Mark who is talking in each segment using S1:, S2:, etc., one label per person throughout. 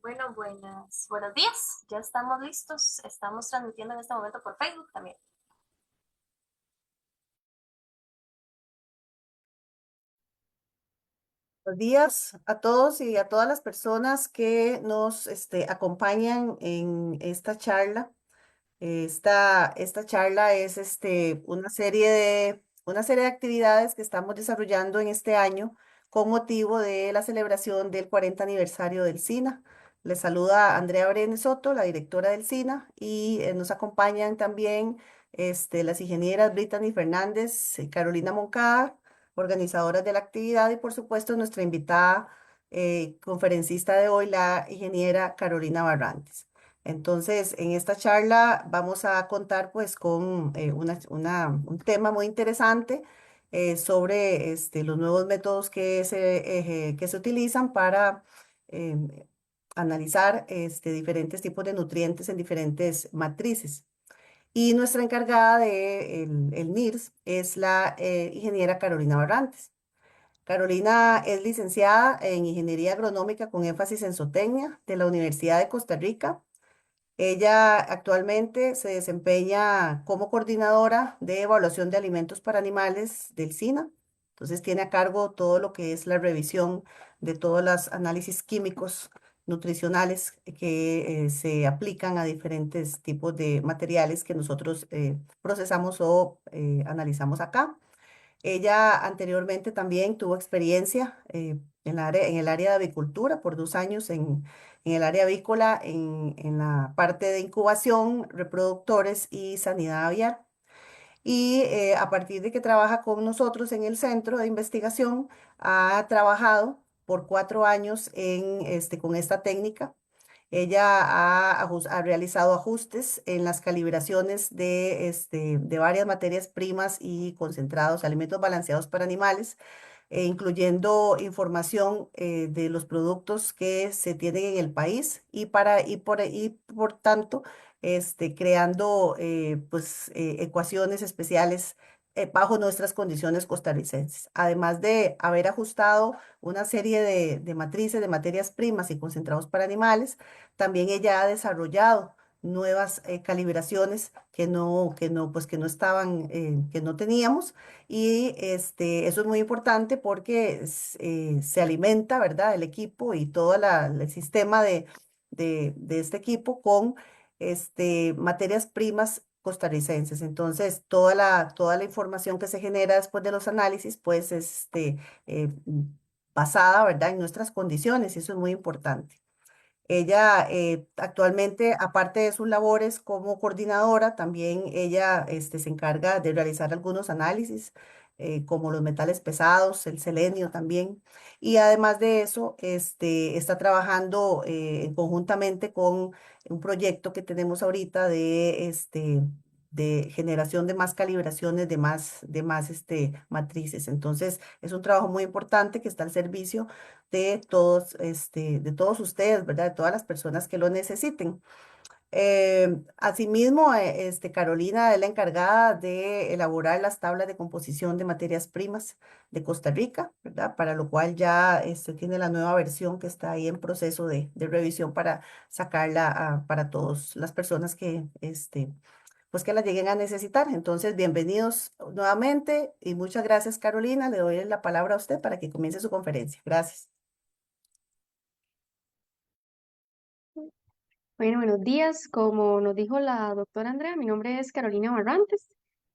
S1: Buenos días. Ya estamos listos. Estamos transmitiendo en este momento por Facebook también.
S2: Buenos días a todos y a todas las personas que nos acompañan en esta charla. Esta charla es una serie de actividades que estamos desarrollando en este año con motivo de la celebración del 40 aniversario del SINA. Les saluda Andrea Brenes Soto, la directora del SINA, y nos acompañan también las ingenieras Brittany Fernández, Carolina Moncada, organizadoras de la actividad, y por supuesto nuestra invitada conferencista de hoy, la ingeniera Carolina Barrantes. Entonces, en esta charla vamos a contar pues con un tema muy interesante sobre los nuevos métodos que se utilizan para em, analizar diferentes tipos de nutrientes en diferentes matrices. Y nuestra encargada de el NIRS es la ingeniera Carolina Barrantes. Carolina es licenciada en Ingeniería Agronómica con énfasis en zootecnia de la Universidad de Costa Rica. Ella actualmente se desempeña como coordinadora de evaluación de alimentos para animales del SINA. Entonces tiene a cargo todo lo que es la revisión de todos los análisis químicos nutricionales que se aplican a diferentes tipos de materiales que nosotros procesamos o analizamos acá. Ella anteriormente también tuvo experiencia en el área de avicultura por 2 años en el área avícola, en la parte de incubación, reproductores y sanidad aviar. Y a partir de que trabaja con nosotros en el centro de investigación, ha trabajado por 4 años con esta técnica. Ella ha realizado ajustes en las calibraciones de varias materias primas y concentrados, alimentos balanceados para animales, incluyendo información de los productos que se tienen en el país y por tanto creando ecuaciones especiales bajo nuestras condiciones costarricenses. Además de haber ajustado una serie de matrices de materias primas y concentrados para animales, también ella ha desarrollado nuevas calibraciones que no estaban, que no teníamos, y eso es muy importante porque se alimenta, ¿verdad?, el equipo y todo el sistema de este equipo con materias primas costarricenses. Entonces, toda la información que se genera después de los análisis, pues, eh, basada, ¿verdad?, en nuestras condiciones, y eso es muy importante. Ella actualmente, aparte de sus labores como coordinadora, también ella se encarga de realizar algunos análisis, como los metales pesados, el selenio también. Y además de eso, está trabajando conjuntamente con un proyecto que tenemos ahorita de generación de más calibraciones, de más matrices. Entonces, es un trabajo muy importante que está al servicio de todos ustedes, ¿verdad? De todas las personas que lo necesiten. Asimismo, Carolina es la encargada de elaborar las tablas de composición de materias primas de Costa Rica, ¿verdad? Para lo cual ya tiene la nueva versión que está ahí en proceso de revisión para sacarla para todas las personas pues que la lleguen a necesitar. Entonces, bienvenidos nuevamente y muchas gracias, Carolina. Le doy la palabra a usted para que comience su conferencia. Gracias.
S3: Bueno, buenos días. Como nos dijo la doctora Andrea, mi nombre es Carolina Barrantes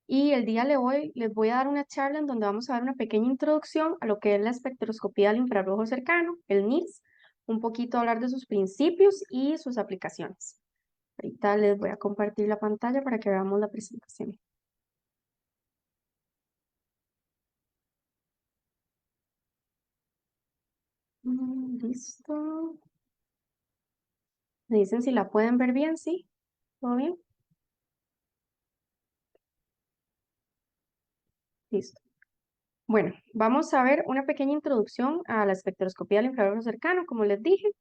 S3: y el día de hoy les voy a dar una charla en donde vamos a dar una pequeña introducción a lo que es la espectroscopía del infrarrojo cercano, el NIRS, un poquito hablar de sus principios y sus aplicaciones. Ahorita les voy a compartir la pantalla para que veamos la presentación. Listo. Me dicen si la pueden ver bien, ¿sí? ¿Todo bien? Listo. Bueno, vamos a ver una pequeña introducción a la espectroscopía del infrarrojo cercano, como les dije.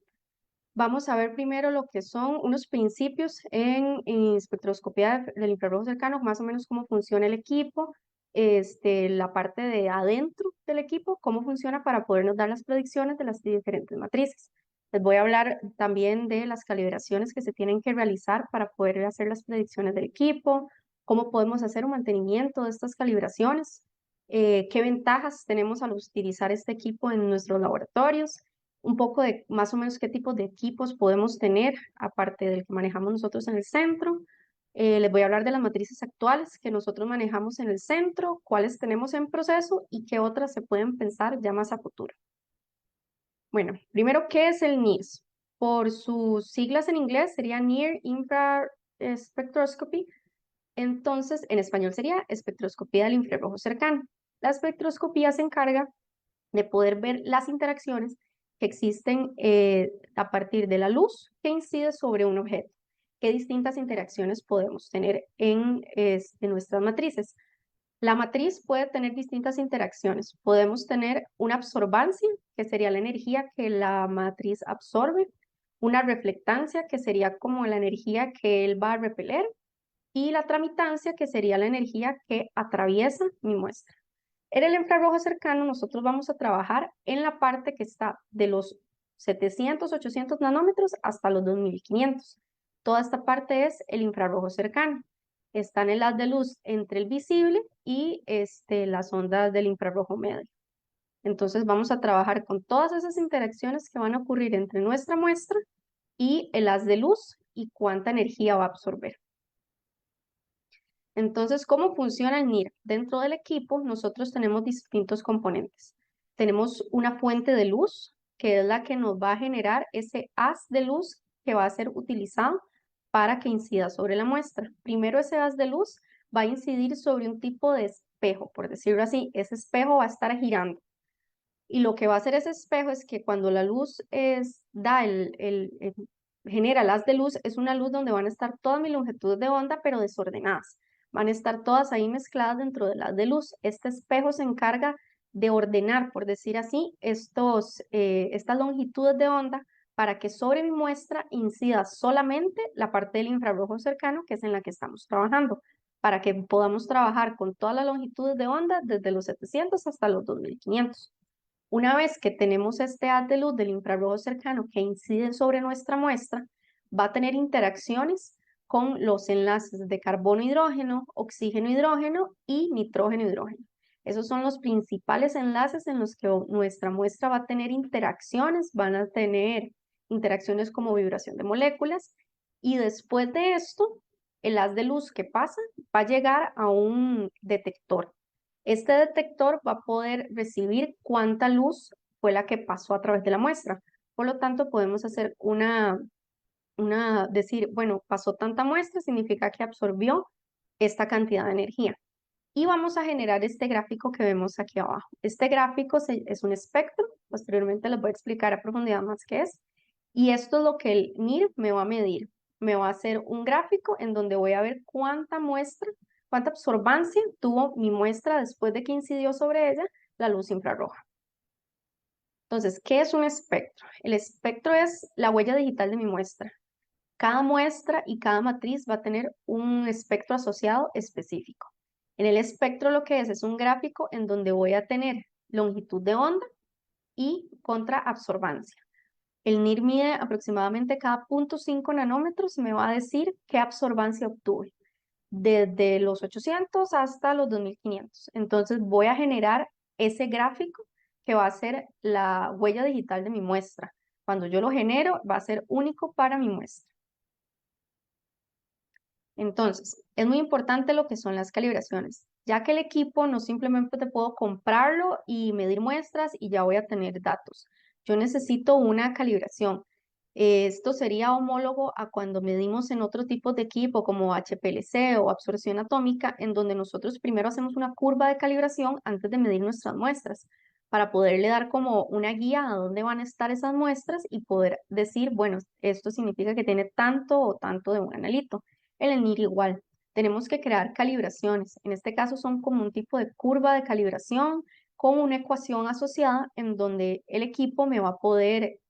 S3: Vamos a ver primero lo que son unos principios en espectroscopía del infrarrojo cercano, más o menos cómo funciona el equipo, la parte de adentro del equipo, cómo funciona para podernos dar las predicciones de las diferentes matrices. Les voy a hablar también de las calibraciones que se tienen que realizar para poder hacer las predicciones del equipo, cómo podemos hacer un mantenimiento de estas calibraciones, qué ventajas tenemos al utilizar este equipo en nuestros laboratorios, un poco de más o menos qué tipos de equipos podemos tener, aparte del que manejamos nosotros en el centro. Les voy a hablar de las matrices actuales que nosotros manejamos en el centro, cuáles tenemos en proceso y qué otras se pueden pensar ya más a futuro. Bueno, primero, ¿qué es el NIRS? Por sus siglas en inglés sería Near Infrared Spectroscopy. Entonces, en español sería espectroscopía del infrarrojo cercano. La espectroscopía se encarga de poder ver las interacciones que existen a partir de la luz que incide sobre un objeto. ¿Qué distintas interacciones podemos tener en nuestras matrices? La matriz puede tener distintas interacciones. Podemos tener una absorbancia, que sería la energía que la matriz absorbe, una reflectancia, que sería como la energía que él va a repeler, y la tramitancia, que sería la energía que atraviesa mi muestra. En el infrarrojo cercano, nosotros vamos a trabajar en la parte que está de los 700, 800 nanómetros hasta los 2500. Toda esta parte es el infrarrojo cercano. Están el haz de luz entre el visible y las ondas del infrarrojo medio. Entonces vamos a trabajar con todas esas interacciones que van a ocurrir entre nuestra muestra y el haz de luz y cuánta energía va a absorber. Entonces, ¿cómo funciona el NIR? Dentro del equipo nosotros tenemos distintos componentes. Tenemos una fuente de luz, que es la que nos va a generar ese haz de luz que va a ser utilizado para que incida sobre la muestra. Primero, ese haz de luz va a incidir sobre un tipo de espejo, por decirlo así. Ese espejo va a estar girando. Y lo que va a hacer ese espejo es que cuando la luz genera el haz de luz, es una luz donde van a estar todas mis longitudes de onda, pero desordenadas. Van a estar todas ahí mezcladas dentro del haz de luz. Este espejo se encarga de ordenar, por decir así, estas longitudes de onda para que sobre mi muestra incida solamente la parte del infrarrojo cercano, que es en la que estamos trabajando, para que podamos trabajar con todas las longitudes de onda desde los 700 hasta los 2500. Una vez que tenemos este haz de luz del infrarrojo cercano que incide sobre nuestra muestra, va a tener interacciones con los enlaces de carbono-hidrógeno, oxígeno-hidrógeno y nitrógeno-hidrógeno. Esos son los principales enlaces en los que nuestra muestra va a tener interacciones, van a tener interacciones como vibración de moléculas, y después de esto, el haz de luz que pasa va a llegar a un detector. Este detector va a poder recibir cuánta luz fue la que pasó a través de la muestra. Por lo tanto, podemos hacer decir, bueno, pasó tanta muestra, significa que absorbió esta cantidad de energía. Y vamos a generar este gráfico que vemos aquí abajo. Este gráfico es un espectro, posteriormente les voy a explicar a profundidad más qué es. Y esto es lo que el NIR me va a medir. Me va a hacer un gráfico en donde voy a ver cuánta absorbancia tuvo mi muestra después de que incidió sobre ella la luz infrarroja. Entonces, ¿qué es un espectro? El espectro es la huella digital de mi muestra. Cada muestra y cada matriz va a tener un espectro asociado específico. En el espectro lo que es un gráfico en donde voy a tener longitud de onda y contraabsorbancia. El NIR mide aproximadamente cada 0.5 nanómetros y me va a decir qué absorbancia obtuve, desde los 800 hasta los 2500. Entonces voy a generar ese gráfico que va a ser la huella digital de mi muestra. Cuando yo lo genero, va a ser único para mi muestra. Entonces, es muy importante lo que son las calibraciones, ya que el equipo no simplemente te puedo comprarlo y medir muestras y ya voy a tener datos. Yo necesito una calibración. Esto sería homólogo a cuando medimos en otro tipo de equipo como HPLC o absorción atómica, en donde nosotros primero hacemos una curva de calibración antes de medir nuestras muestras, para poderle dar como una guía a dónde van a estar esas muestras y poder decir, bueno, esto significa que tiene tanto o tanto de un analito. El NIR igual. Tenemos que crear calibraciones. En este caso son como un tipo de curva de calibración con una ecuación asociada en donde el equipo me va a poder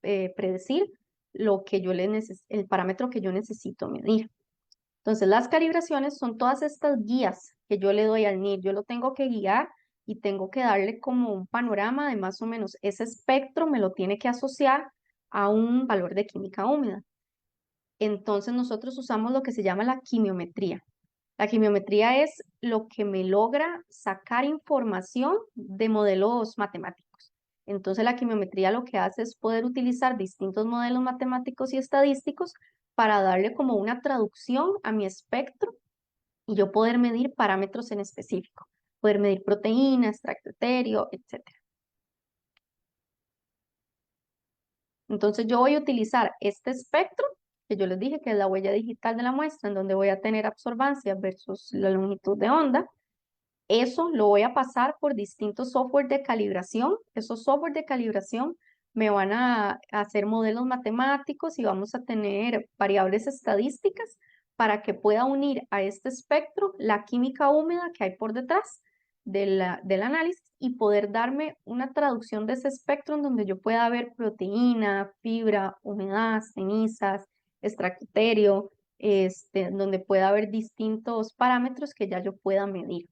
S3: predecir el parámetro que yo necesito medir. Entonces, las calibraciones son todas estas guías que yo le doy al NIR. Yo lo tengo que guiar y tengo que darle como un panorama de más o menos ese espectro, me lo tiene que asociar a un valor de química húmeda. Entonces nosotros usamos lo que se llama la quimiometría. La quimiometría es lo que me logra sacar información de modelos matemáticos. Entonces la quimiometría lo que hace es poder utilizar distintos modelos matemáticos y estadísticos para darle como una traducción a mi espectro y yo poder medir parámetros en específico. Poder medir proteínas, extracto etéreo, etc. Entonces yo voy a utilizar este espectro, que yo les dije que es la huella digital de la muestra, en donde voy a tener absorbancia versus la longitud de onda. Eso lo voy a pasar por distintos software de calibración. Esos software de calibración me van a hacer modelos matemáticos y vamos a tener variables estadísticas para que pueda unir a este espectro la química húmeda que hay por detrás del análisis y poder darme una traducción de ese espectro en donde yo pueda ver proteína, fibra, humedad, cenizas, extracto etéreo, donde pueda haber distintos parámetros que ya yo pueda medir.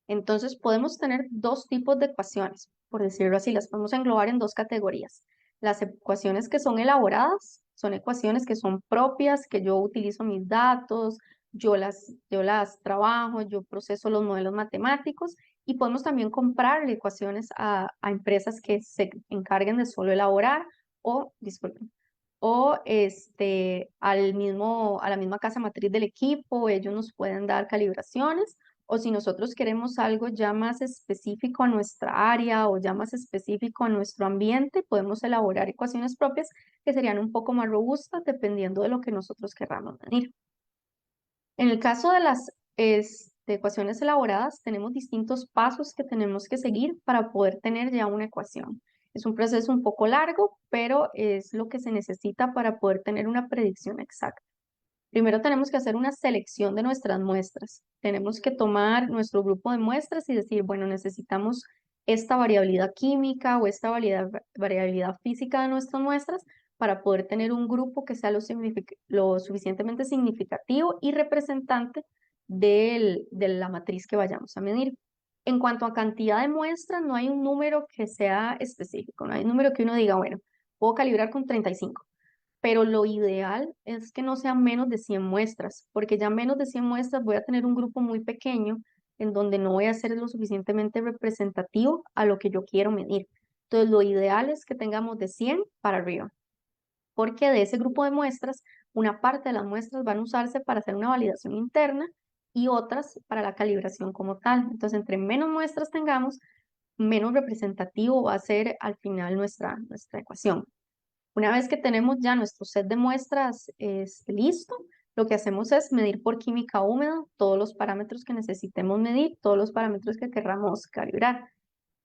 S3: Entonces podemos tener dos tipos de ecuaciones, por decirlo así, las podemos englobar en dos categorías. Las ecuaciones que son elaboradas son ecuaciones que son propias, que yo utilizo mis datos, yo las trabajo, yo proceso los modelos matemáticos y podemos también comprarle ecuaciones a empresas que se encarguen de solo elaborar o, disculpen, o a la misma casa matriz del equipo, ellos nos pueden dar calibraciones, o si nosotros queremos algo ya más específico a nuestra área o ya más específico a nuestro ambiente, podemos elaborar ecuaciones propias que serían un poco más robustas dependiendo de lo que nosotros querramos medir. En el caso de las ecuaciones elaboradas, tenemos distintos pasos que tenemos que seguir para poder tener ya una ecuación. Es un proceso un poco largo, pero es lo que se necesita para poder tener una predicción exacta. Primero tenemos que hacer una selección de nuestras muestras. Tenemos que tomar nuestro grupo de muestras y decir, bueno, necesitamos esta variabilidad química o esta variabilidad física de nuestras muestras para poder tener un grupo que sea lo suficientemente significativo y representante de la matriz que vayamos a medir. En cuanto a cantidad de muestras, no hay un número que sea específico, no hay un número que uno diga, bueno, puedo calibrar con 35, pero lo ideal es que no sean menos de 100 muestras, porque ya menos de 100 muestras voy a tener un grupo muy pequeño en donde no voy a ser lo suficientemente representativo a lo que yo quiero medir. Entonces, lo ideal es que tengamos de 100 para arriba, porque de ese grupo de muestras, una parte de las muestras van a usarse para hacer una validación interna y otras para la calibración como tal. Entonces, entre menos muestras tengamos, menos representativo va a ser al final nuestra ecuación. Una vez que tenemos ya nuestro set de muestras listo, lo que hacemos es medir por química húmeda todos los parámetros que necesitemos medir, todos los parámetros que querramos calibrar.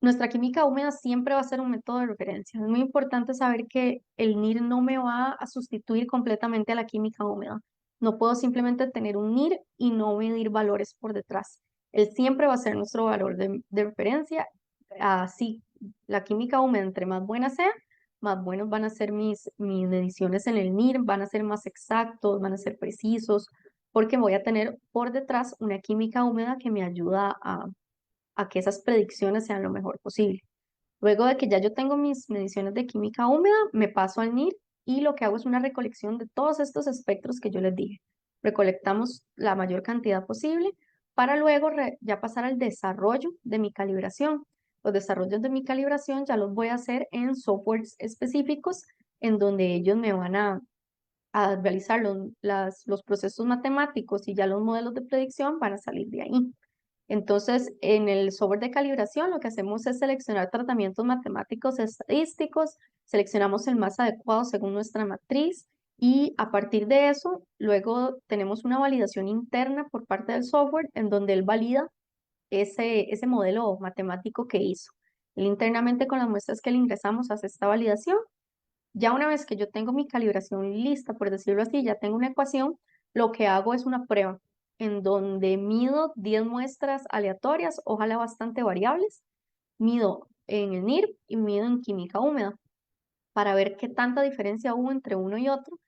S3: Nuestra química húmeda siempre va a ser un método de referencia. Es muy importante saber que el NIR no me va a sustituir completamente a la química húmeda. No puedo simplemente tener un NIR y no medir valores por detrás. Él siempre va a ser nuestro valor de referencia. Así, la química húmeda, entre más buena sea, más buenos van a ser mis mediciones en el NIR, van a ser más exactos, van a ser precisos, porque voy a tener por detrás una química húmeda que me ayuda a que esas predicciones sean lo mejor posible. Luego de que ya yo tengo mis mediciones de química húmeda, me paso al NIR y lo que hago es una recolección de todos estos espectros que yo les dije. Recolectamos la mayor cantidad posible para luego ya pasar al desarrollo de mi calibración. Los desarrollos de mi calibración ya los voy a hacer en softwares específicos en donde ellos me van a realizar los procesos matemáticos y ya los modelos de predicción van a salir de ahí. Entonces, en el software de calibración, lo que hacemos es seleccionar tratamientos matemáticos estadísticos, seleccionamos el más adecuado según nuestra matriz y a partir de eso, luego tenemos una validación interna por parte del software en donde él valida ese modelo matemático que hizo. Él internamente con las muestras que le ingresamos hace esta validación. Ya una vez que yo tengo mi calibración lista, por decirlo así, ya tengo una ecuación, lo que hago es una prueba en donde mido 10 muestras aleatorias, ojalá bastante variables, mido en el NIR y mido en química húmeda para ver qué tanta diferencia hubo entre uno y otro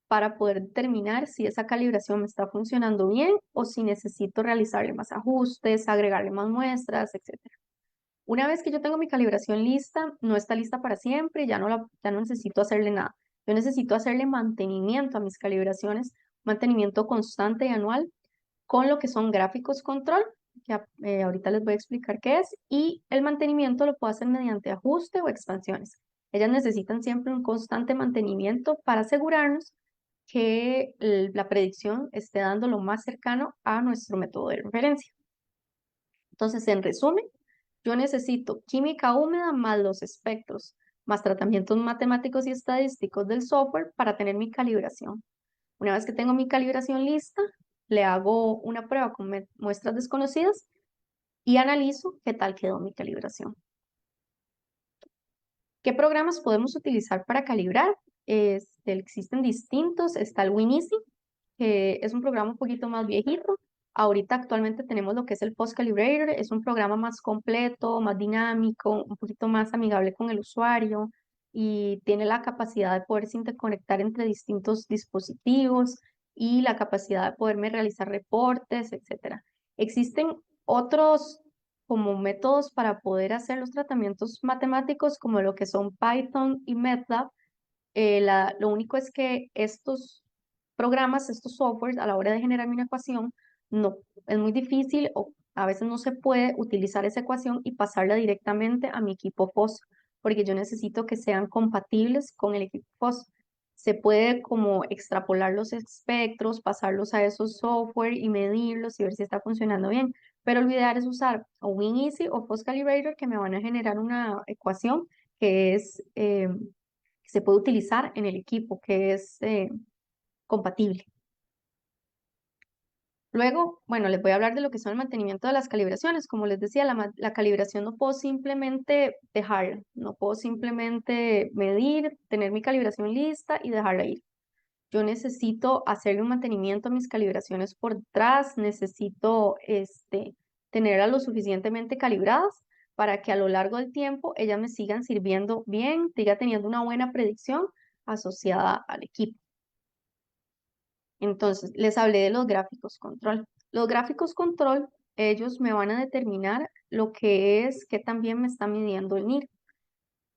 S3: para poder determinar si esa calibración me está funcionando bien o si necesito realizarle más ajustes, agregarle más muestras, etc. Una vez que yo tengo mi calibración lista, no está lista para siempre, ya no necesito hacerle nada. Yo necesito hacerle mantenimiento a mis calibraciones, mantenimiento constante y anual con lo que son gráficos control, que ahorita les voy a explicar qué es, y el mantenimiento lo puedo hacer mediante ajuste o expansiones. Ellas necesitan siempre un constante mantenimiento para asegurarnos que la predicción esté dando lo más cercano a nuestro método de referencia. Entonces, en resumen, yo necesito química húmeda más los espectros, más tratamientos matemáticos y estadísticos del software para tener mi calibración. Una vez que tengo mi calibración lista, le hago una prueba con muestras desconocidas y analizo qué tal quedó mi calibración. ¿Qué programas podemos utilizar para calibrar? Existen distintos. Está el WinEasy, que es un programa un poquito más viejito. Ahorita actualmente tenemos lo que es el Post Calibrator. Es un programa más completo, más dinámico, un poquito más amigable con el usuario y tiene la capacidad de poderse interconectar entre distintos dispositivos y la capacidad de poderme realizar reportes, etc. Existen otros como métodos para poder hacer los tratamientos matemáticos como lo que son Python y MATLAB. Lo único es que estos programas, estos softwares, a la hora de generar una ecuación, no, es muy difícil o a veces no se puede utilizar esa ecuación y pasarla directamente a mi equipo POS, porque yo necesito que sean compatibles con el equipo POS. Se puede como extrapolar los espectros, pasarlos a esos software y medirlos y ver si está funcionando bien. Pero lo ideal es usar o WinEasy o Post Calibrator que me van a generar una ecuación que es que se puede utilizar en el equipo, que es compatible. Luego, bueno, les voy a hablar de lo que son el mantenimiento de las calibraciones. Como les decía, la calibración no puedo simplemente dejarla, no puedo simplemente medir, tener mi calibración lista y dejarla ir. Yo necesito hacerle un mantenimiento a mis calibraciones por detrás, necesito tenerlas lo suficientemente calibradas para que a lo largo del tiempo ellas me sigan sirviendo bien, siga teniendo una buena predicción asociada al equipo. Entonces, les hablé de los gráficos control. Los gráficos control, ellos me van a determinar lo que es que también me está midiendo el NIR.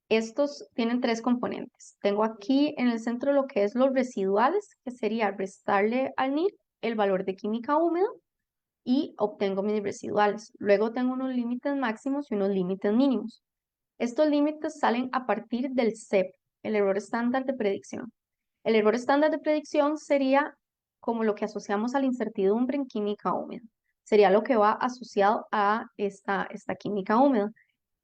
S3: Estos tienen tres componentes. Tengo aquí en el centro lo que es los residuales, que sería restarle al NIR el valor de química húmeda y obtengo mis residuales. Luego tengo unos límites máximos y unos límites mínimos. Estos límites salen a partir del CEP, el error estándar de predicción. El error estándar de predicción sería como lo que asociamos a la incertidumbre en química húmeda. Sería lo que va asociado a esta química húmeda.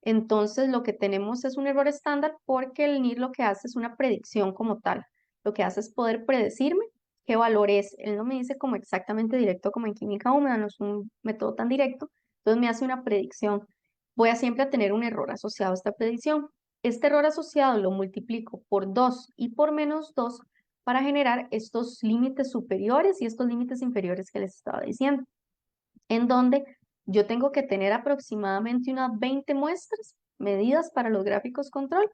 S3: Entonces, lo que tenemos es un error estándar porque el NIR lo que hace es una predicción como tal. Lo que hace es poder predecirme qué valor es. Él no me dice como exactamente directo como en química húmeda, no es un método tan directo. Entonces, me hace una predicción. Voy a siempre tener un error asociado a esta predicción. Este error asociado lo multiplico por 2 y por menos 2 para generar estos límites superiores y estos límites inferiores que les estaba diciendo, en donde yo tengo que tener aproximadamente unas 20 muestras medidas para los gráficos control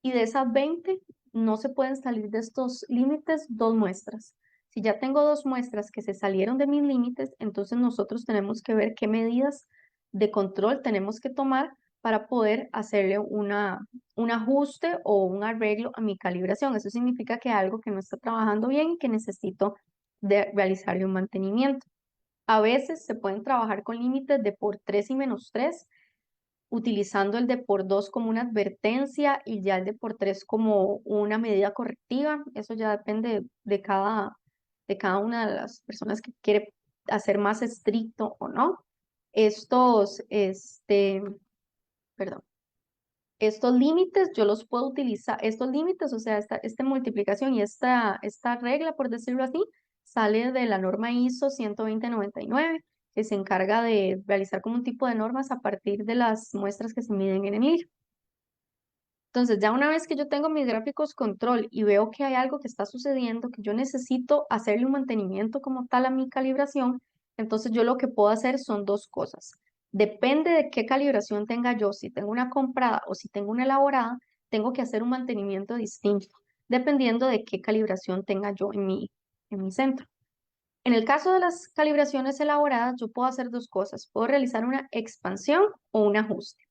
S3: y de esas 20 no se pueden salir de estos límites 2 muestras. Si ya tengo 2 muestras que se salieron de mis límites, entonces nosotros tenemos que ver qué medidas de control tenemos que tomar para poder hacerle un ajuste o un arreglo a mi calibración. Eso significa que algo que no está trabajando bien y que necesito realizarle un mantenimiento. A veces se pueden trabajar con límites de por 3 y menos 3, utilizando el de por 2 como una advertencia y ya el de por 3 como una medida correctiva. Eso ya depende de cada una de las personas que quiere hacer más estricto o no. Perdón. Estos límites yo los puedo utilizar, estos límites, o sea, esta multiplicación y esta regla, por decirlo así, sale de la norma ISO 12099, que se encarga de realizar como un tipo de normas a partir de las muestras que se miden en el NIR. Entonces, ya una vez que yo tengo mis gráficos control y veo que hay algo que está sucediendo, que yo necesito hacerle un mantenimiento como tal a mi calibración, entonces yo lo que puedo hacer son dos cosas. Depende de qué calibración tenga yo, si tengo una comprada o si tengo una elaborada, tengo que hacer un mantenimiento distinto, dependiendo de qué calibración tenga yo en mi centro. En el caso de las calibraciones elaboradas, yo puedo hacer dos cosas. Puedo realizar una expansión o un ajuste.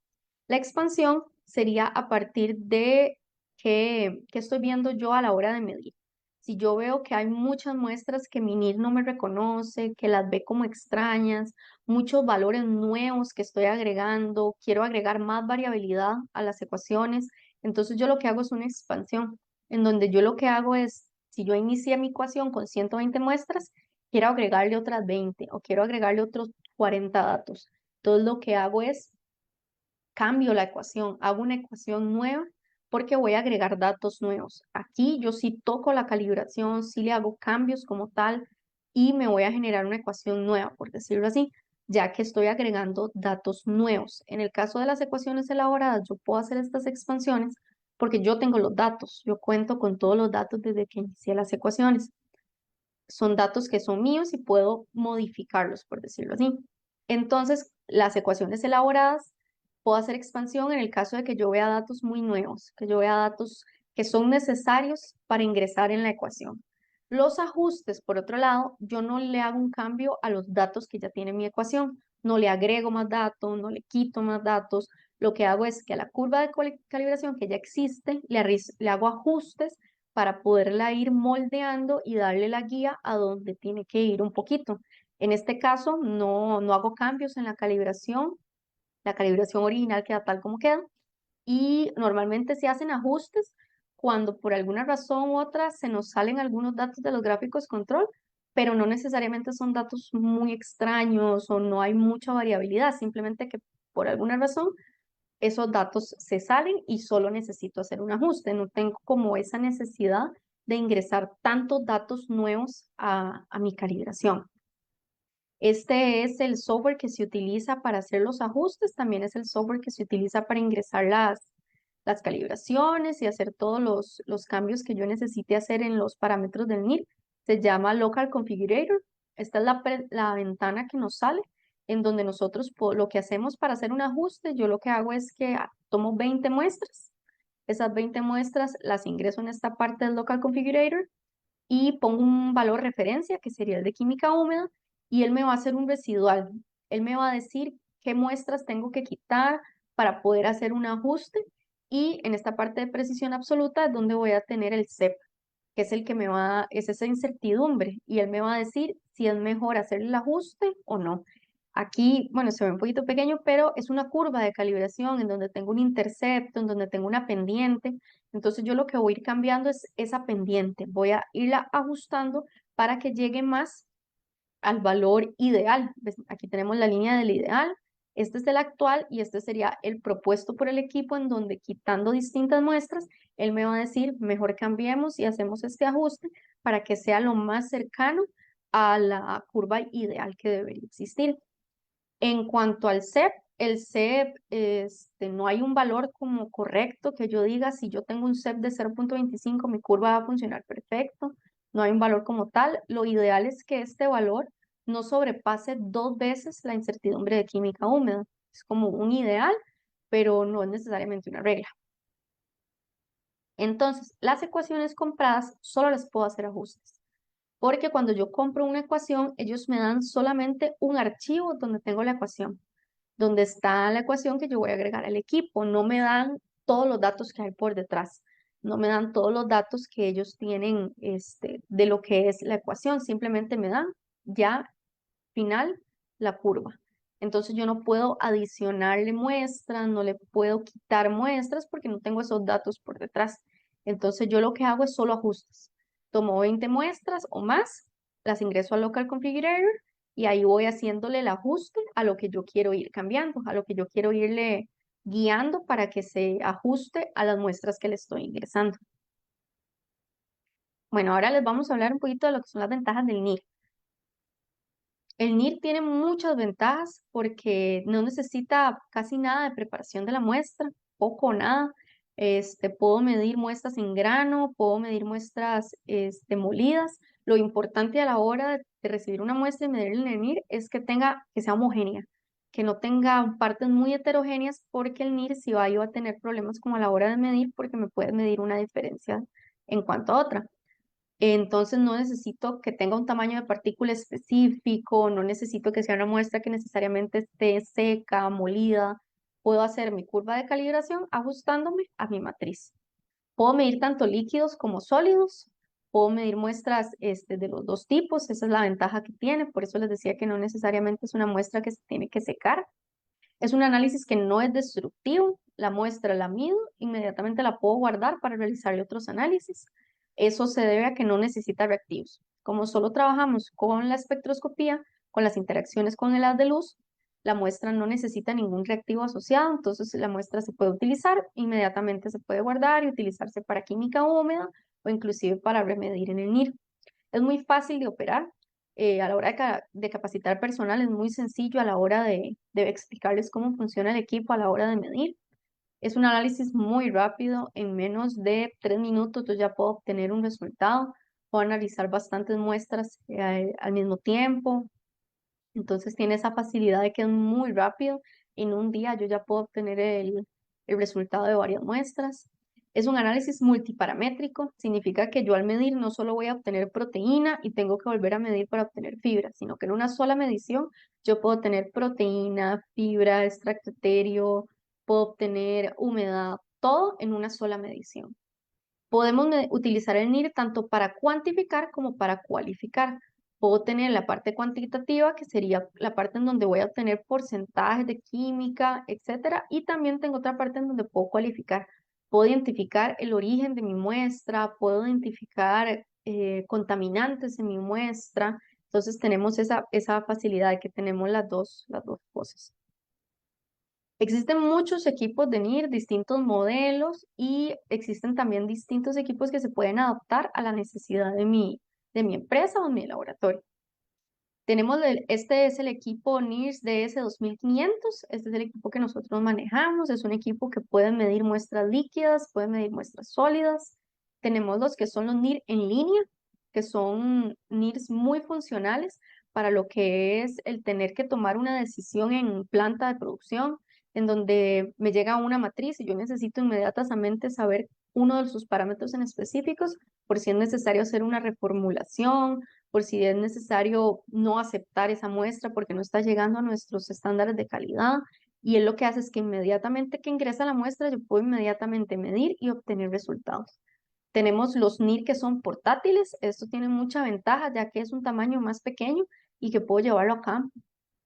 S3: La expansión sería a partir de qué estoy viendo yo a la hora de medir. Si yo veo que hay muchas muestras que mi NIR no me reconoce, que las ve como extrañas, muchos valores nuevos que estoy agregando, quiero agregar más variabilidad a las ecuaciones, entonces yo lo que hago es una expansión, en donde yo lo que hago es, si yo inicié mi ecuación con 120 muestras, quiero agregarle otras 20 o quiero agregarle otros 40 datos. Entonces lo que hago es cambio la ecuación, hago una ecuación nueva porque voy a agregar datos nuevos. Aquí yo sí toco la calibración, sí le hago cambios como tal y me voy a generar una ecuación nueva, por decirlo así, ya que estoy agregando datos nuevos. En el caso de las ecuaciones elaboradas, yo puedo hacer estas expansiones porque yo tengo los datos, yo cuento con todos los datos desde que inicié las ecuaciones. Son datos que son míos y puedo modificarlos, por decirlo así. Entonces, las ecuaciones elaboradas, puedo hacer expansión en el caso de que yo vea datos muy nuevos, que yo vea datos que son necesarios para ingresar en la ecuación. Los ajustes, por otro lado, yo no le hago un cambio a los datos que ya tiene mi ecuación. No le agrego más datos, no le quito más datos. Lo que hago es que a la curva de calibración que ya existe, le hago ajustes para poderla ir moldeando y darle la guía a donde tiene que ir un poquito. En este caso, no hago cambios en la calibración original queda tal como queda, y normalmente se hacen ajustes cuando por alguna razón u otra se nos salen algunos datos de los gráficos control, pero no necesariamente son datos muy extraños o no hay mucha variabilidad, simplemente que por alguna razón esos datos se salen y solo necesito hacer un ajuste. No tengo como esa necesidad de ingresar tantos datos nuevos a mi calibración. Este es el software que se utiliza para hacer los ajustes, también es el software que se utiliza para ingresar las calibraciones y hacer todos los cambios que yo necesite hacer en los parámetros del NIR. Se llama Local Configurator. Esta es la ventana que nos sale, en donde nosotros lo que hacemos para hacer un ajuste, yo lo que hago es que tomo 20 muestras, esas 20 muestras las ingreso en esta parte del Local Configurator y pongo un valor referencia, que sería el de química húmeda, y él me va a hacer un residual. Él me va a decir qué muestras tengo que quitar para poder hacer un ajuste, y en esta parte de precisión absoluta es donde voy a tener el CEP, que es el que es esa incertidumbre, y él me va a decir si es mejor hacer el ajuste o no. Aquí, bueno, se ve un poquito pequeño, pero es una curva de calibración en donde tengo un intercepto, en donde tengo una pendiente. Entonces yo lo que voy a ir cambiando es esa pendiente. Voy a irla ajustando para que llegue más al valor ideal. ¿Ves? Aquí tenemos la línea del ideal. Este es el actual y este sería el propuesto por el equipo, en donde quitando distintas muestras, él me va a decir, mejor cambiemos y hacemos este ajuste para que sea lo más cercano a la curva ideal que debería existir. En cuanto al CEP, el CEP, no hay un valor como correcto que yo diga, si yo tengo un CEP de 0,25, mi curva va a funcionar perfecto. No hay un valor como tal. Lo ideal es que este valor no sobrepase 2 veces la incertidumbre de química húmeda. Es como un ideal, pero no es necesariamente una regla. Entonces, las ecuaciones compradas solo les puedo hacer ajustes, porque cuando yo compro una ecuación, ellos me dan solamente un archivo donde tengo la ecuación, donde está la ecuación que yo voy a agregar al equipo. No me dan todos los datos que hay por detrás, no me dan todos los datos que ellos tienen de lo que es la ecuación, simplemente me dan ya final la curva. Entonces yo no puedo adicionarle muestras, no le puedo quitar muestras porque no tengo esos datos por detrás. Entonces yo lo que hago es solo ajustes. Tomo 20 muestras o más, las ingreso al Local Configurator y ahí voy haciéndole el ajuste a lo que yo quiero ir cambiando, a lo que yo quiero irle guiando para que se ajuste a las muestras que le estoy ingresando. Bueno, ahora les vamos a hablar un poquito de lo que son las ventajas del NIR. El NIR tiene muchas ventajas porque no necesita casi nada de preparación de la muestra, poco o nada. Puedo medir muestras en grano, puedo medir muestras molidas. Lo importante a la hora de recibir una muestra y medirla en el NIR es que sea homogénea, que no tenga partes muy heterogéneas, porque el NIR sí va a tener problemas como a la hora de medir, porque me puede medir una diferencia en cuanto a otra. Entonces no necesito que tenga un tamaño de partícula específico, no necesito que sea una muestra que necesariamente esté seca, molida. puedo hacer mi curva de calibración ajustándome a mi matriz. Puedo medir tanto líquidos como sólidos, puedo medir muestras de los dos tipos, esa es la ventaja que tiene, por eso les decía que no necesariamente es una muestra que se tiene que secar. Es un análisis que no es destructivo, la muestra la mido, inmediatamente la puedo guardar para realizarle otros análisis. Eso se debe a que no necesita reactivos. Como solo trabajamos con la espectroscopía, con las interacciones con el haz de luz, la muestra no necesita ningún reactivo asociado, entonces la muestra se puede utilizar, inmediatamente se puede guardar y utilizarse para química húmeda o inclusive para remedir en el NIR. Es muy fácil de operar. A la hora de capacitar personal es muy sencillo a la hora de explicarles cómo funciona el equipo a la hora de medir. Es un análisis muy rápido, en menos de 3 minutos yo ya puedo obtener un resultado, puedo analizar bastantes muestras al mismo tiempo, entonces tiene esa facilidad de que es muy rápido, en un día yo ya puedo obtener el resultado de varias muestras. Es un análisis multiparamétrico, significa que yo al medir no solo voy a obtener proteína y tengo que volver a medir para obtener fibra, sino que en una sola medición yo puedo tener proteína, fibra, extracto etéreo, puedo obtener humedad, todo en una sola medición. Podemos utilizar el NIR tanto para cuantificar como para cualificar. Puedo tener la parte cuantitativa, que sería la parte en donde voy a obtener porcentajes de química, etcétera, y también tengo otra parte en donde puedo cualificar. Puedo identificar el origen de mi muestra, puedo identificar contaminantes en mi muestra. Entonces tenemos esa facilidad de que tenemos las dos cosas. Existen muchos equipos de NIR, distintos modelos y existen también distintos equipos que se pueden adaptar a la necesidad de mi empresa o mi laboratorio. Este es el equipo NIRS DS2500, este es el equipo que nosotros manejamos, es un equipo que puede medir muestras líquidas, puede medir muestras sólidas. Tenemos los que son los NIR en línea, que son NIRS muy funcionales para lo que es el tener que tomar una decisión en planta de producción, en donde me llega una matriz y yo necesito inmediatamente saber uno de sus parámetros en específicos, por si es necesario hacer una reformulación, por si es necesario no aceptar esa muestra porque no está llegando a nuestros estándares de calidad. Y él lo que hace es que inmediatamente que ingresa la muestra, yo puedo inmediatamente medir y obtener resultados. Tenemos los NIR que son portátiles. Esto tiene mucha ventaja ya que es un tamaño más pequeño y que puedo llevarlo a campo.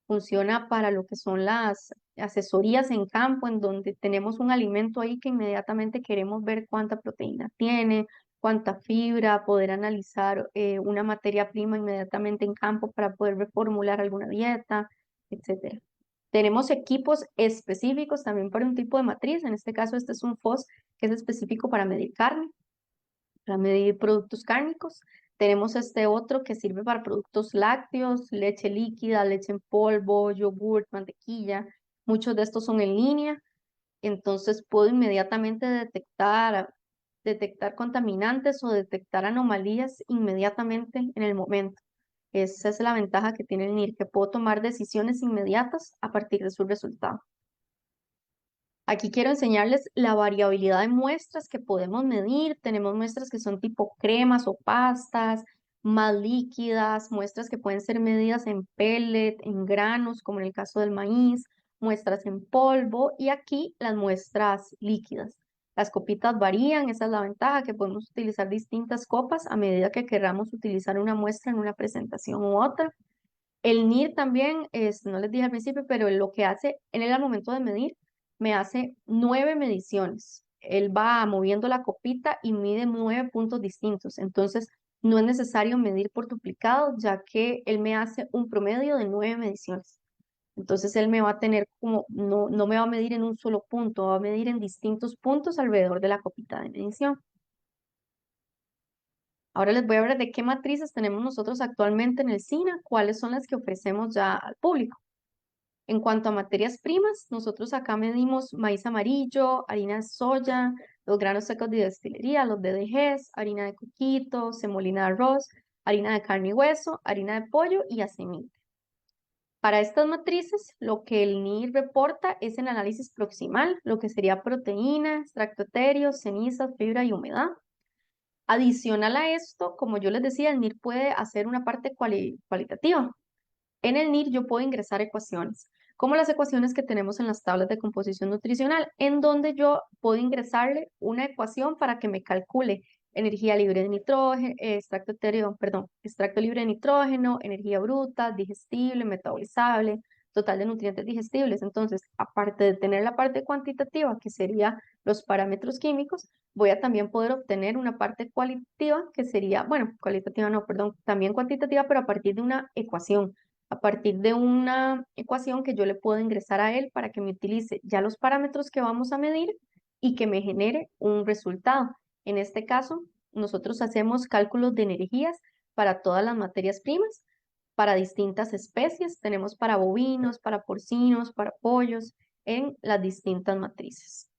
S3: Funciona para lo que son las asesorías en campo, en donde tenemos un alimento ahí que inmediatamente queremos ver cuánta proteína tiene, cuánta fibra, poder analizar una materia prima inmediatamente en campo para poder reformular alguna dieta, etcétera. Tenemos equipos específicos también para un tipo de matriz. En este caso, este es un FOS que es específico para medir carne, para medir productos cárnicos. Tenemos este otro que sirve para productos lácteos, leche líquida, leche en polvo, yogurt, mantequilla. Muchos de estos son en línea, entonces puedo inmediatamente detectar contaminantes o detectar anomalías inmediatamente en el momento. Esa es la ventaja que tiene el NIR, que puedo tomar decisiones inmediatas a partir de su resultado. Aquí quiero enseñarles la variabilidad de muestras que podemos medir. Tenemos muestras que son tipo cremas o pastas, más líquidas, muestras que pueden ser medidas en pellet, en granos, como en el caso del maíz, muestras en polvo y aquí las muestras líquidas. Las copitas varían, esa es la ventaja, que podemos utilizar distintas copas a medida que queramos utilizar una muestra en una presentación u otra. El NIR también, no les dije al principio, pero lo que hace en él al momento de medir, me hace 9 mediciones. Él va moviendo la copita y mide 9 puntos distintos. Entonces, no es necesario medir por duplicado, ya que él me hace un promedio de 9 mediciones. Entonces, él me va a tener como, no me va a medir en un solo punto, va a medir en distintos puntos alrededor de la copita de medición. Ahora les voy a hablar de qué matrices tenemos nosotros actualmente en el SINA, cuáles son las que ofrecemos ya al público. En cuanto a materias primas, nosotros acá medimos maíz amarillo, harina de soya, los granos secos de destilería, los DDGs, harina de coquito, semolina de arroz, harina de carne y hueso, harina de pollo y acimite. Para estas matrices, lo que el NIR reporta es el análisis proximal, lo que sería proteína, extracto etéreo, cenizas, fibra y humedad. Adicional a esto, como yo les decía, el NIR puede hacer una parte cualitativa. En el NIR yo puedo ingresar ecuaciones. como las ecuaciones que tenemos en las tablas de composición nutricional, en donde yo puedo ingresarle una ecuación para que me calcule energía libre de nitrógeno, extracto libre de nitrógeno, energía bruta, digestible, metabolizable, total de nutrientes digestibles. Entonces, aparte de tener la parte cuantitativa, que sería los parámetros químicos, voy a también poder obtener una parte cualitativa, que sería, bueno, cualitativa no, perdón, también cuantitativa, pero a partir de una ecuación, a partir de una ecuación que yo le puedo ingresar a él para que me utilice ya los parámetros que vamos a medir y que me genere un resultado. En este caso, nosotros hacemos cálculos de energías para todas las materias primas, para distintas especies. Tenemos para bovinos, para porcinos, para pollos, en las distintas matrices.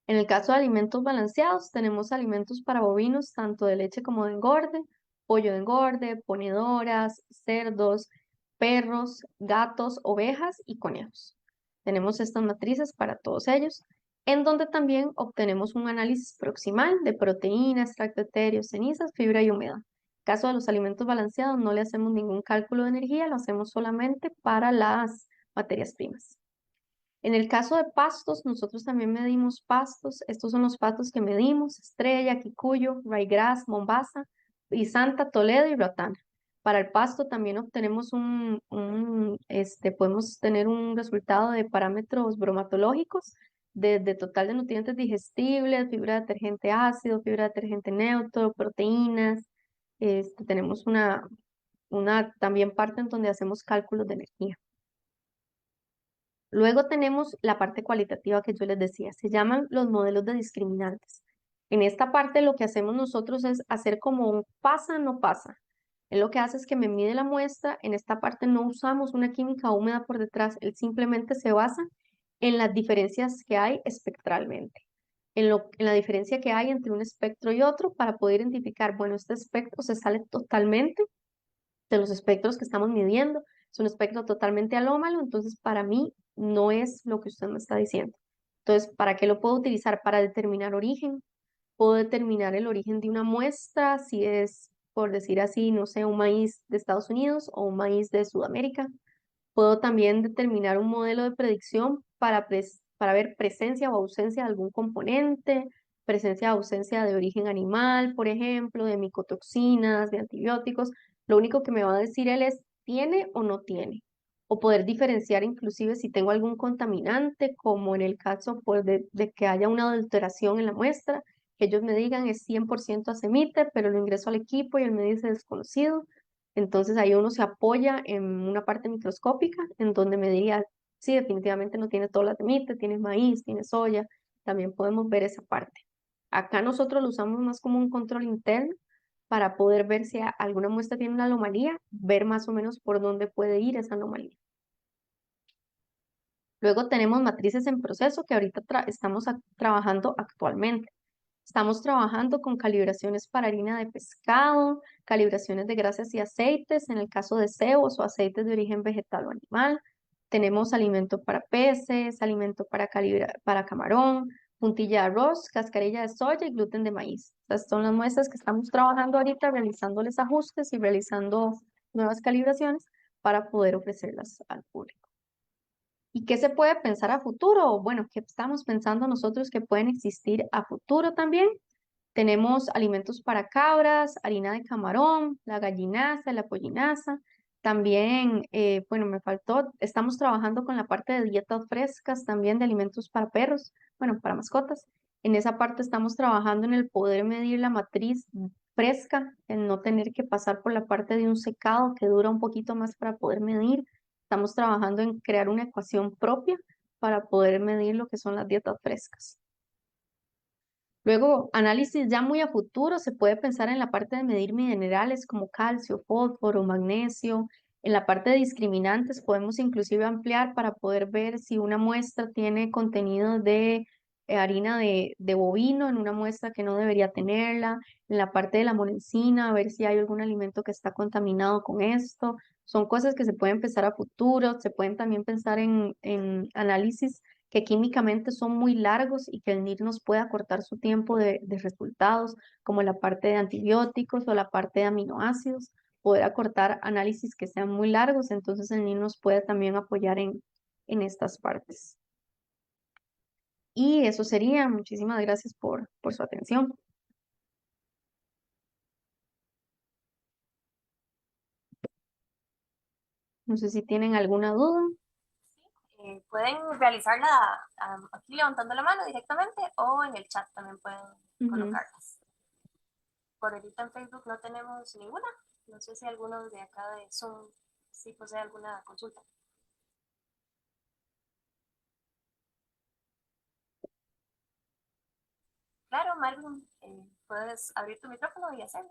S3: En el caso de alimentos balanceados, tenemos alimentos para bovinos, tanto de leche como de engorde, pollo de engorde, ponedoras, cerdos, perros, gatos, ovejas y conejos. Tenemos estas matrices para todos ellos, en donde también obtenemos un análisis proximal de proteína, extracto etéreo, cenizas, fibra y humedad. En el caso de los alimentos balanceados, no le hacemos ningún cálculo de energía, lo hacemos solamente para las materias primas. En el caso de pastos, nosotros también medimos pastos. Estos son los pastos que medimos: Estrella, Kikuyo, Ryegrass, Mombasa, y Santa, Toledo y Ratana. Para el pasto también obtenemos podemos tener un resultado de parámetros bromatológicos, de total de nutrientes digestibles, fibra detergente ácido, fibra detergente neutro, proteínas. Tenemos una también parte en donde hacemos cálculos de energía. Luego tenemos la parte cualitativa que yo les decía, se llaman los modelos de discriminantes. En esta parte lo que hacemos nosotros es hacer como un pasa, no pasa. Él lo que hace es que me mide la muestra. En esta parte no usamos una química húmeda por detrás, él simplemente se basa en las diferencias que hay espectralmente, en la diferencia que hay entre un espectro y otro para poder identificar, bueno, este espectro se sale totalmente de los espectros que estamos midiendo, es un espectro totalmente anómalo, entonces para mí no es lo que usted me está diciendo. Entonces, ¿para qué lo puedo utilizar? Para determinar origen. Puedo determinar el origen de una muestra, si es, por decir así, no sé, un maíz de Estados Unidos o un maíz de Sudamérica. Puedo también determinar un modelo de predicción para ver presencia o ausencia de algún componente, presencia o ausencia de origen animal, por ejemplo, de micotoxinas, de antibióticos. Lo único que me va a decir él es, ¿tiene o no tiene? O poder diferenciar inclusive si tengo algún contaminante, como en el caso pues, de que haya una adulteración en la muestra, que ellos me digan es 100% acemite, pero lo ingreso al equipo y él me dice desconocido. Entonces ahí uno se apoya en una parte microscópica en donde me diría, sí, definitivamente no tiene toda la temite, tiene maíz, tiene soya, también podemos ver esa parte. Acá nosotros lo usamos más como un control interno para poder ver si alguna muestra tiene una anomalía, ver más o menos por dónde puede ir esa anomalía. Luego tenemos matrices en proceso que ahorita estamos trabajando actualmente. Estamos trabajando con calibraciones para harina de pescado, calibraciones de grasas y aceites, en el caso de cebos o aceites de origen vegetal o animal. Tenemos alimento para peces, alimento para camarón, puntilla de arroz, cascarilla de soya y gluten de maíz. Estas son las muestras que estamos trabajando ahorita, realizándoles ajustes y realizando nuevas calibraciones para poder ofrecerlas al público. ¿Y qué se puede pensar a futuro? Bueno, ¿qué estamos pensando nosotros que pueden existir a futuro también? Tenemos alimentos para cabras, harina de camarón, la gallinaza, la pollinaza. También, bueno, me faltó, estamos trabajando con la parte de dietas frescas, también de alimentos para perros, bueno, para mascotas. En esa parte estamos trabajando en el poder medir la matriz fresca, en no tener que pasar por la parte de un secado que dura un poquito más para poder medir. Estamos trabajando en crear una ecuación propia para poder medir lo que son las dietas frescas. Luego, análisis ya muy a futuro, se puede pensar en la parte de medir minerales como calcio, fósforo, magnesio. En la parte de discriminantes podemos inclusive ampliar para poder ver si una muestra tiene contenido de harina de bovino en una muestra que no debería tenerla. En la parte de la monensina, a ver si hay algún alimento que está contaminado con esto. Son cosas que se pueden pensar a futuro. Se pueden también pensar en análisis que químicamente son muy largos y que el NIR nos puede acortar su tiempo de resultados, como la parte de antibióticos o la parte de aminoácidos. poder acortar análisis que sean muy largos, entonces el NIR nos puede también apoyar en estas partes. Y eso sería. Muchísimas gracias por su atención. No sé si tienen alguna duda.
S1: Pueden realizarla aquí levantando la mano directamente o en el chat también pueden colocarlas. Por ahorita en Facebook no tenemos ninguna. No sé si alguno de acá de Zoom sí posee alguna consulta. Claro, Marvin, puedes abrir tu micrófono y hacerlo.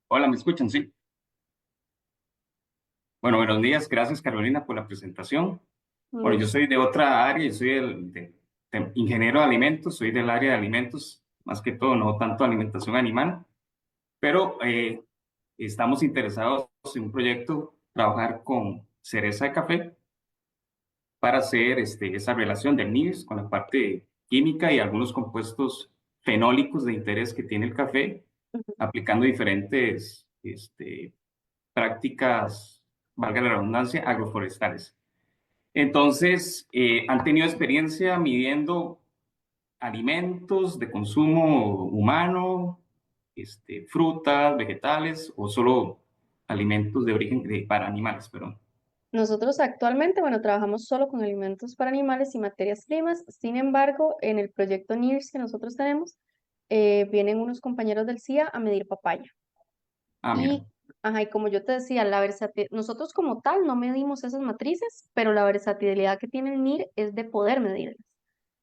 S4: Hola, ¿me escuchan? Sí. Bueno, buenos días. Gracias, Carolina, por la presentación. Bueno, yo soy de otra área, yo soy de ingeniero de alimentos, soy del área de alimentos, más que todo, no tanto alimentación animal, pero estamos interesados en un proyecto, trabajar con cereza de café para hacer esa relación del NIRS con la parte química y algunos compuestos fenólicos de interés que tiene el café, aplicando diferentes prácticas, valga la redundancia, agroforestales. Entonces, ¿han tenido experiencia midiendo alimentos de consumo humano, frutas, vegetales o solo alimentos de origen para animales, perdón?
S3: Nosotros actualmente, bueno, trabajamos solo con alimentos para animales y materias primas. Sin embargo, en el proyecto NIRS que nosotros tenemos, vienen unos compañeros del CIA a medir papaya.
S4: Mira.
S3: Y, ajá, y como yo te decía, nosotros como tal no medimos esas matrices, pero la versatilidad que tiene el NIR es de poder medirlas.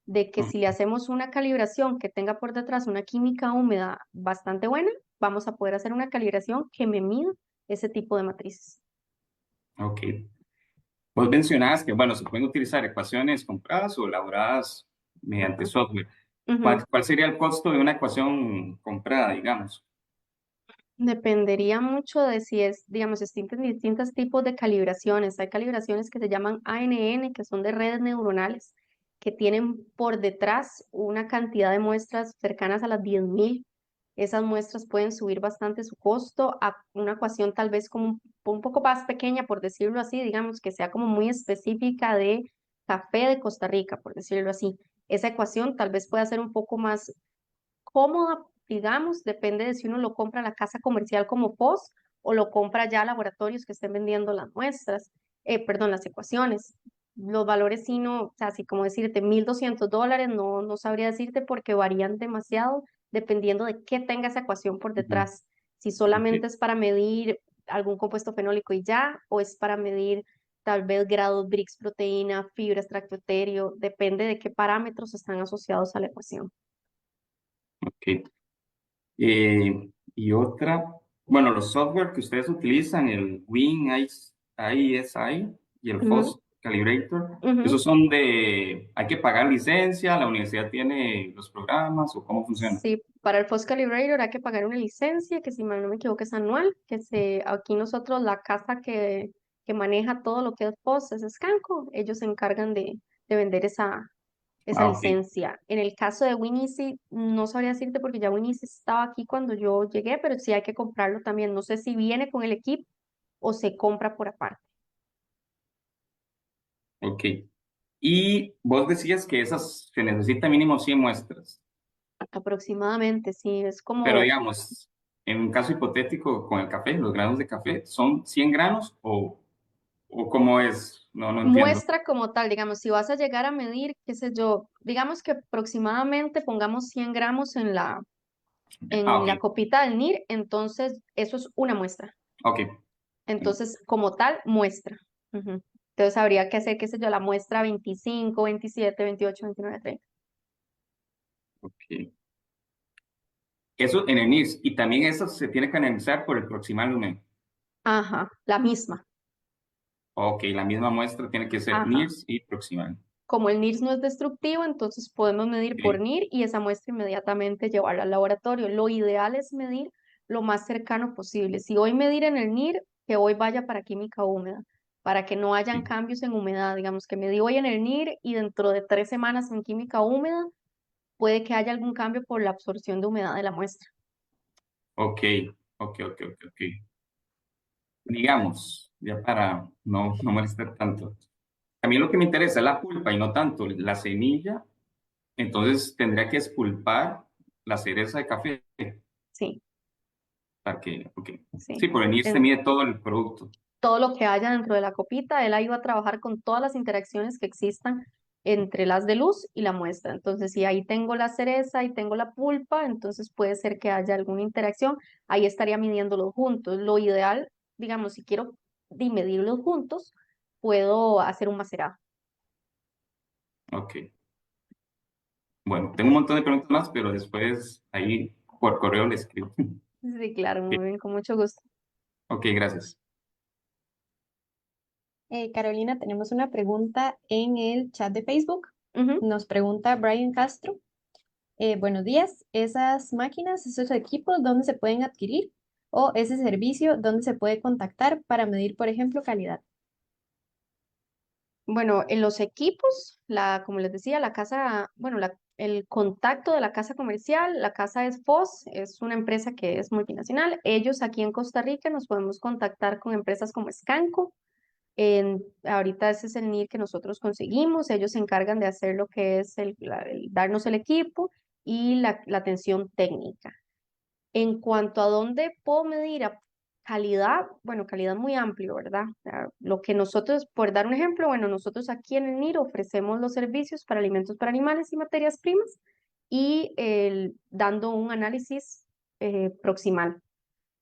S3: De que si le hacemos una calibración que tenga por detrás una química húmeda bastante buena, vamos a poder hacer una calibración que me mida ese tipo de matrices.
S4: Ok. Vos mencionabas que, bueno, se pueden utilizar ecuaciones compradas o elaboradas mediante software. ¿Cuál sería el costo de una ecuación comprada, digamos?
S3: Dependería mucho de si es, digamos, existen distintos tipos de calibraciones. Hay calibraciones que se llaman ANN, que son de redes neuronales, que tienen por detrás una cantidad de muestras cercanas a las 10.000. Esas muestras pueden subir bastante su costo a una ecuación tal vez como un poco más pequeña, por decirlo así, digamos, que sea como muy específica de café de Costa Rica, por decirlo así. Esa ecuación tal vez pueda ser un poco más cómoda, digamos, depende de si uno lo compra a la casa comercial como POS o lo compra ya a laboratorios que estén vendiendo las muestras, perdón, las ecuaciones. Los valores sí no, o sea, así como decirte $1,200, no sabría decirte porque varían demasiado dependiendo de qué tenga esa ecuación por detrás. Si solamente es para medir algún compuesto fenólico y ya, o es para medir tal vez grados Brix proteína, fibra, extracto etéreo, depende de qué parámetros están asociados a la ecuación.
S4: Ok. Y otra, bueno, los software que ustedes utilizan, el ISI y el FOSS Calibrator, ¿esos son hay que pagar licencia, la universidad tiene los programas o cómo funciona?
S3: Sí, para el FOSS Calibrator hay que pagar una licencia que si mal no me equivoco es anual, aquí nosotros la casa que maneja todo lo que es FOSS es Scanco, ellos se encargan de vender esa
S4: Ok.
S3: licencia. En el caso de WinEasy, no sabría decirte porque ya WinEasy estaba aquí cuando yo llegué, pero sí hay que comprarlo también. No sé si viene con el equipo o se compra por aparte.
S4: Ok. Y vos decías que esas se necesita mínimo 100 muestras,
S3: Aproximadamente, sí, es
S4: pero
S3: como
S4: digamos, en un caso hipotético con el café, los granos de café, ¿son 100 granos o cómo es? No, no entiendo.
S3: muestra como tal, digamos, si vas a llegar a medir, qué sé yo, digamos que aproximadamente pongamos 100 gramos en la
S4: Ok,
S3: copita del NIR, entonces eso es una muestra.
S4: ok.
S3: Entonces, como tal, muestra. Entonces habría que hacer, qué sé yo, la muestra 25, 27, 28, 29, 30.
S4: Ok. Eso en el NIRS. Y también eso se tiene que analizar por el proximal lumen.
S3: Ajá, la misma.
S4: Ok, la misma muestra tiene que ser
S3: Ajá.
S4: NIRS y proximal.
S3: Como el NIRS no es destructivo, entonces podemos medir por
S4: Ok,
S3: NIR y esa muestra inmediatamente llevarla al laboratorio. Lo ideal es medir lo más cercano posible. Si hoy medir en el NIR, que hoy vaya para química húmeda, para que no hayan
S4: sí.
S3: cambios en humedad. Digamos que medí hoy en el NIR y dentro de 3 semanas en química húmeda, puede que haya algún cambio por la absorción de humedad de la muestra.
S4: Ok, ok. Digamos, ya para no molestar tanto. A mí lo que me interesa es la pulpa y no tanto la semilla. Entonces tendría que espulpar la cereza de café
S3: Sí,
S4: para que, ok.
S3: sí.
S4: Sí, por venir se mide todo el producto.
S3: Todo lo que haya dentro de la copita, él ahí va a trabajar con todas las interacciones que existan entre las de luz y la muestra. Entonces, si ahí tengo la cereza y tengo la pulpa, entonces puede ser que haya alguna interacción, ahí estaría midiéndolos juntos. Lo ideal, digamos, si quiero medirlos juntos, puedo hacer un macerado.
S4: Ok. Bueno, tengo un montón de preguntas más, pero después ahí por correo le escribo.
S3: Sí, claro,
S4: Ok,
S3: muy bien, con mucho gusto.
S4: ok, gracias.
S5: Carolina, tenemos una pregunta en el chat de Facebook.
S3: Ujú.
S5: Nos pregunta Brian Castro. Buenos días, ¿esas máquinas, esos equipos, dónde se pueden adquirir? ¿O ese servicio, dónde se puede contactar para medir, por ejemplo, calidad?
S3: Bueno, en los equipos, como les decía, la casa, bueno, el contacto de la casa comercial, la casa es FOS, es una empresa que es multinacional. Ellos aquí en Costa Rica nos podemos contactar con empresas como Scanco. Ahorita ese es el NIR que nosotros conseguimos. Ellos se encargan de hacer lo que es darnos el equipo y la atención técnica. En cuanto a dónde puedo medir calidad, bueno, calidad muy amplio, ¿verdad? O sea, lo que nosotros, por dar un ejemplo, bueno, nosotros aquí en el NIR ofrecemos los servicios para alimentos para animales y materias primas y dando un análisis proximal.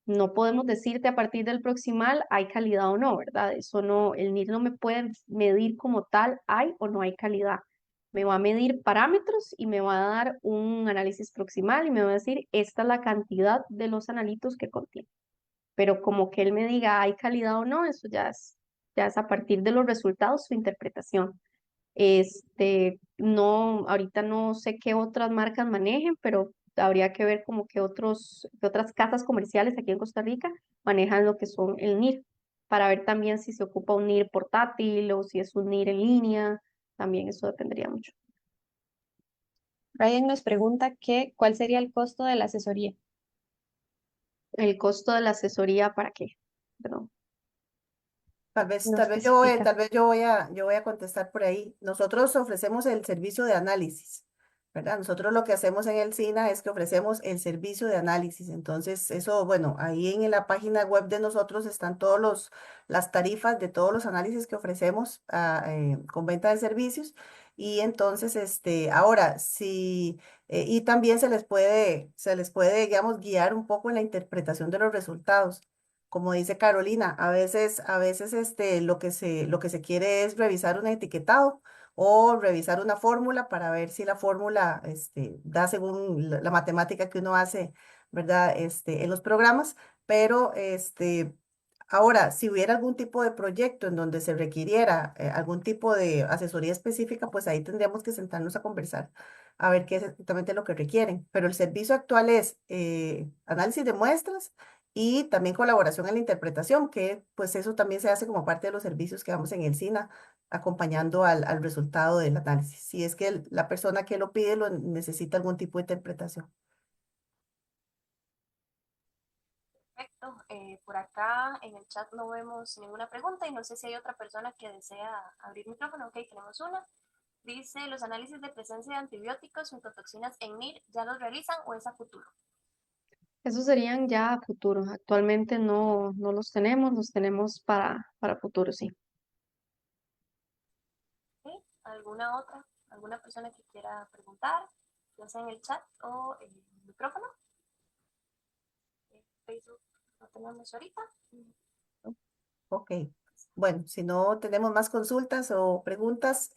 S3: No podemos decirte a partir del proximal hay calidad o no, ¿verdad? Eso no, el NIR no me puede medir como tal, hay o no hay calidad. Me va a medir parámetros y me va a dar un análisis proximal y me va a decir, esta es la cantidad de los analitos que contiene. Pero como que él me diga hay calidad o no, eso ya es a partir de los resultados, su interpretación. No, ahorita no sé qué otras marcas manejen, pero habría que ver como que otras casas comerciales aquí en Costa Rica manejan lo que son el NIR, para ver también si se ocupa un NIR portátil o si es un NIR en línea, también eso dependería mucho.
S5: Brian nos pregunta ¿cuál sería el costo de la asesoría?
S3: El costo de la asesoría, ¿para qué? Perdón.
S5: No
S2: Tal vez yo voy,
S5: especifica.
S2: yo voy a contestar por ahí. Nosotros ofrecemos el servicio de análisis, ¿verdad? Nosotros lo que hacemos en el SINA es que ofrecemos el servicio de análisis. Entonces, eso, bueno, ahí en la página web de nosotros están las tarifas de todos los análisis que ofrecemos con venta de servicios. Y entonces, ahora, sí, y también se les puede, digamos, guiar un poco en la interpretación de los resultados. Como dice Carolina, a veces lo que se quiere es revisar un etiquetado o revisar una fórmula para ver si la fórmula da según la matemática que uno hace, ¿verdad? En los programas, pero ahora, si hubiera algún tipo de proyecto en donde se requiriera algún tipo de asesoría específica, pues ahí tendríamos que sentarnos a conversar a ver qué es exactamente lo que requieren. Pero el servicio actual es análisis de muestras y también colaboración en la interpretación, que pues eso también se hace como parte de los servicios que damos en el SINA, acompañando al resultado del análisis. Si es que la persona que lo pide lo necesita algún tipo de interpretación.
S1: Perfecto. Por acá en el chat no vemos ninguna pregunta y no sé si hay otra persona que desea abrir micrófono. Ok, tenemos una. Dice, ¿los análisis de presencia de antibióticos, micotoxinas en NIR ya los realizan o es a futuro?
S3: Esos serían ya a futuro. Actualmente no los tenemos para futuro, sí.
S1: ¿Sí? ¿Alguna otra? ¿Alguna persona que quiera preguntar? Ya sea en el chat o en el micrófono. Facebook no tenemos ahorita.
S2: Ok. Bueno, si no tenemos más consultas o preguntas,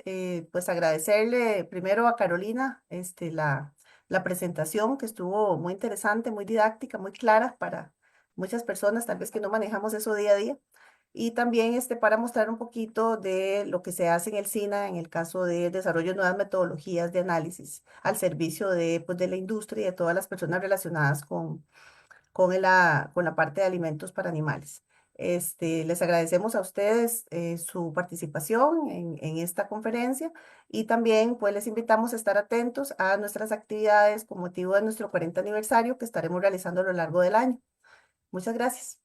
S2: pues agradecerle primero a Carolina la presentación que estuvo muy interesante, muy didáctica, muy clara para muchas personas, tal vez que no manejamos eso día a día. Y también para mostrar un poquito de lo que se hace en el SINA en el caso de desarrollo de nuevas metodologías de análisis al servicio pues, de la industria y de todas las personas relacionadas con la parte de alimentos para animales. Les agradecemos a ustedes su participación en esta conferencia y también pues les invitamos a estar atentos a nuestras actividades con motivo de nuestro 40 aniversario que estaremos realizando a lo largo del año. Muchas gracias.